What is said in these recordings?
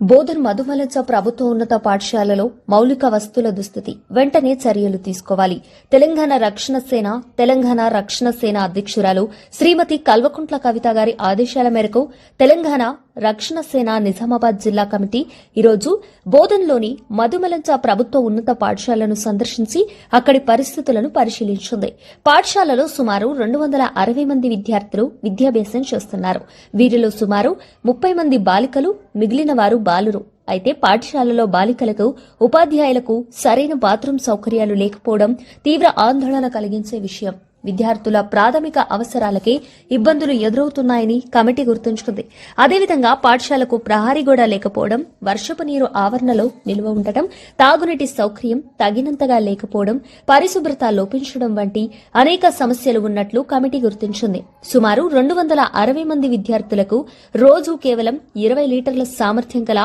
బోధన్ మధుమలచ ప్రభుత్వ ఉన్నత పాఠశాలలో మౌలిక వస్తువుల దుస్థితి వెంటనే చర్యలు తీసుకోవాలి. తెలంగాణ రక్షణ సేన అధ్యక్షురాలు శ్రీమతి కల్వకుంట్ల కవిత గారి ఆదేశాల మేరకు తెలంగాణ రక్షణ సేన నిజామాబాద్ జిల్లా కమిటీ ఈరోజు బోధన్లోని మధుమలచ ప్రభుత్వ ఉన్నత పాఠశాలను సందర్శించి అక్కడి పరిస్థితులను పరిశీలించింది. పాఠశాలలో సుమారు 260 మంది విద్యార్థులు విద్యాభ్యాసం చేస్తున్నారు. వీరిలో సుమారు 30 మంది బాలికలు, మిగిలిన వారు బాలురు. అయితే పాఠశాలలో బాలికలకు, ఉపాధ్యాయులకు సరైన బాత్రూం సౌకర్యాలు లేకపోవడం తీవ్ర ఆందోళన కలిగించే విషయం. విద్యార్థుల ప్రాథమిక అవసరాలకే ఇబ్బందులు ఎదురవుతున్నాయని కమిటీ గుర్తుంచుకుంది. అదేవిధంగా పాఠశాలకు ప్రహరీ గోడ లేకపోవడం, వర్షపు నీరు ఆవరణలో నిల్వ ఉండటం, తాగునీటి సౌకర్యం తగినంతగా లేకపోవడం, పరిశుభ్రత లోపించడం వంటి అనేక సమస్యలు ఉన్నట్లు కమిటీ గుర్తించింది. సుమారు 260 మంది విద్యార్థులకు రోజు కేవలం 20 లీటర్ల సామర్థ్యం గల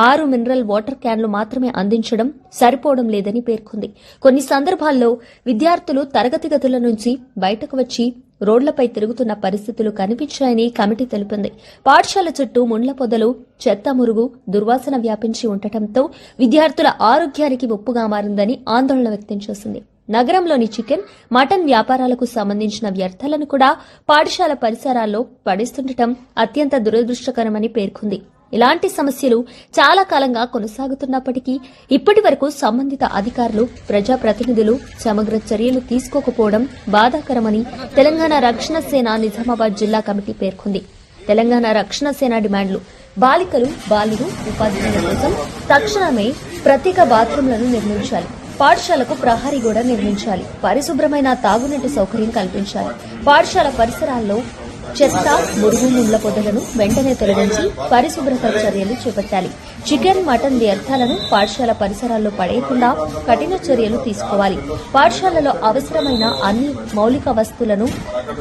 6 మినరల్ వాటర్ క్యాన్లు మాత్రమే అందించడం సరిపోవడం లేదని పేర్కొంది. కొన్ని సందర్భాల్లో విద్యార్థులు తరగతి గదుల నుంచి బయటకు వచ్చి రోడ్లపై తిరుగుతున్న పరిస్థితులు కనిపించాయని కమిటీ తెలిపింది. పాఠశాల చుట్టూ ముండ్ల పొదలు, చెత్త మురుగు, దుర్వాసన వ్యాపించి ఉండటంతో విద్యార్థుల ఆరోగ్యానికి ముప్పుగా మారిందని ఆందోళన వ్యక్తం చేసింది. నగరంలోని చికెన్, మటన్ వ్యాపారాలకు సంబంధించిన వ్యర్థాలను కూడా పాఠశాల పరిసరాల్లో పడేస్తుండటం అత్యంత దురదృష్టకరమని పేర్కొంది. ఇలాంటి సమస్యలు చాలా కాలంగా కొనసాగుతున్నప్పటికీ ఇప్పటి వరకు సంబంధిత అధికారులు, ప్రజాప్రతినిధులు సమగ్ర చర్యలు తీసుకోకపోవడం బాధాకరమని తెలంగాణ రక్షణ సేన నిజామాబాద్ జిల్లా కమిటీ పేర్కొంది. తెలంగాణ రక్షణ సేన డిమాండ్లు: బాలికలు, బాలురు, ఉపాధ్యాయుల కోసం తక్షణమే ప్రత్యేక బాత్రూంలను నిర్మించాలి. పాఠశాలకు ప్రహరీ గోడ నిర్మించాలి. పరిశుభ్రమైన తాగునీటి సౌకర్యం కల్పించాలి. పాఠశాల పరిసరాల్లో చెత్త, మురుగు, ముండ్ల పొదలను వెంటనే తొలగించి పరిశుభ్రత చర్యలు చేపట్టాలి. చికెన్, మటన్ వ్యర్థాలను పాఠశాల పరిసరాల్లో పడేయకుండా కఠిన చర్యలు తీసుకోవాలి. పాఠశాలలో అవసరమైన అన్ని మౌలిక వస్తువులను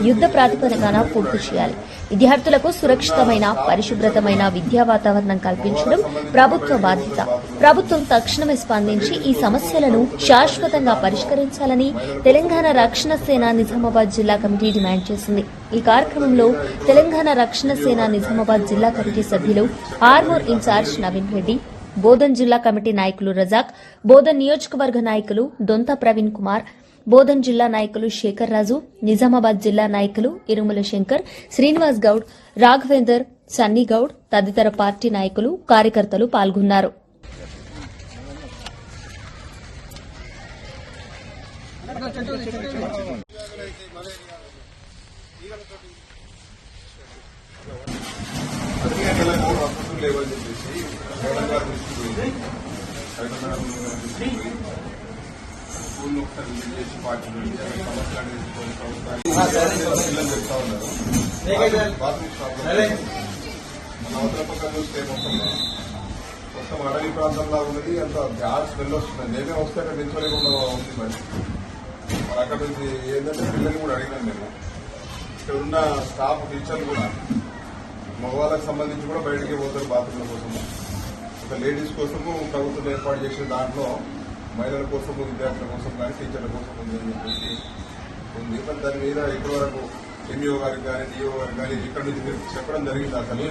యుద్ధ ప్రాతిపదికన పూర్తి చేయాలి. విద్యార్థులకు సురక్షితమైన, పరిశుభ్రతమైన విద్యా వాతావరణం కల్పించడం ప్రభుత్వ బాధ్యత. ప్రభుత్వం తక్షణమే స్పందించి ఈ సమస్యలను శాశ్వతంగా పరిష్కరించాలని తెలంగాణ రక్షణ సేన నిజామాబాద్ జిల్లా కమిటీ డిమాండ్ చేసింది. ఈ కార్యక్రమంలో తెలంగాణ రక్షణ సేన నిజామాబాద్ జిల్లా కమిటీ సభ్యులు ఆర్మూర్ ఇన్ఛార్జ్ నవీన్ రెడ్డి, బోధన్ జిల్లా కమిటీ నాయకులు రజాక్, బోధన్ నియోజకవర్గ నాయకులు దొంత ప్రవీణ్ కుమార్, బోధన్ జిల్లా నాయకులు శేఖర్ రాజు, నిజామాబాద్ జిల్లా నాయకులు ఇరుముల శంకర్, శ్రీనివాస్ గౌడ్, రాఘవేందర్, సన్నీ గౌడ్ తదితర పార్టీ నాయకులు, కార్యకర్తలు పాల్గొన్నారు. స్కూల్లో ఒకసారి విజిట్ చేసి పార్టిసిపేట్ చేయాలి. అవతల పక్క చూస్తే మొత్తం అడవి ప్రాంతంలో ఉన్నది. అంత గ్యాస్ స్మెల్ వస్తుంది. నేనే వస్తే అక్కడ నిల్చోలేకుండా ఉంది. మరి అక్కడ నుంచి ఏంటంటే పిల్లల్ని కూడా అడిగినాను నేను. ఇక్కడ ఉన్న స్టాఫ్, టీచర్లు కూడా మగవాళ్ళకి సంబంధించి కూడా బయటికి పోతారు బాత్రూమ్ల కోసము. ఒక లేడీస్ కోసము ప్రభుత్వం ఏర్పాటు చేసిన దాంట్లో మహిళల కోసము, విద్యార్థుల కోసం కానీ టీచర్ల కోసం ఉంది అని చెప్పేసి ఉంది. మరి దాని మీద ఇప్పటి వరకు ఎంఈఓ గారికి కానీ, డిఓ గారికి కానీ ఇక్కడ నుంచి చెప్పడం జరిగింది. అసలు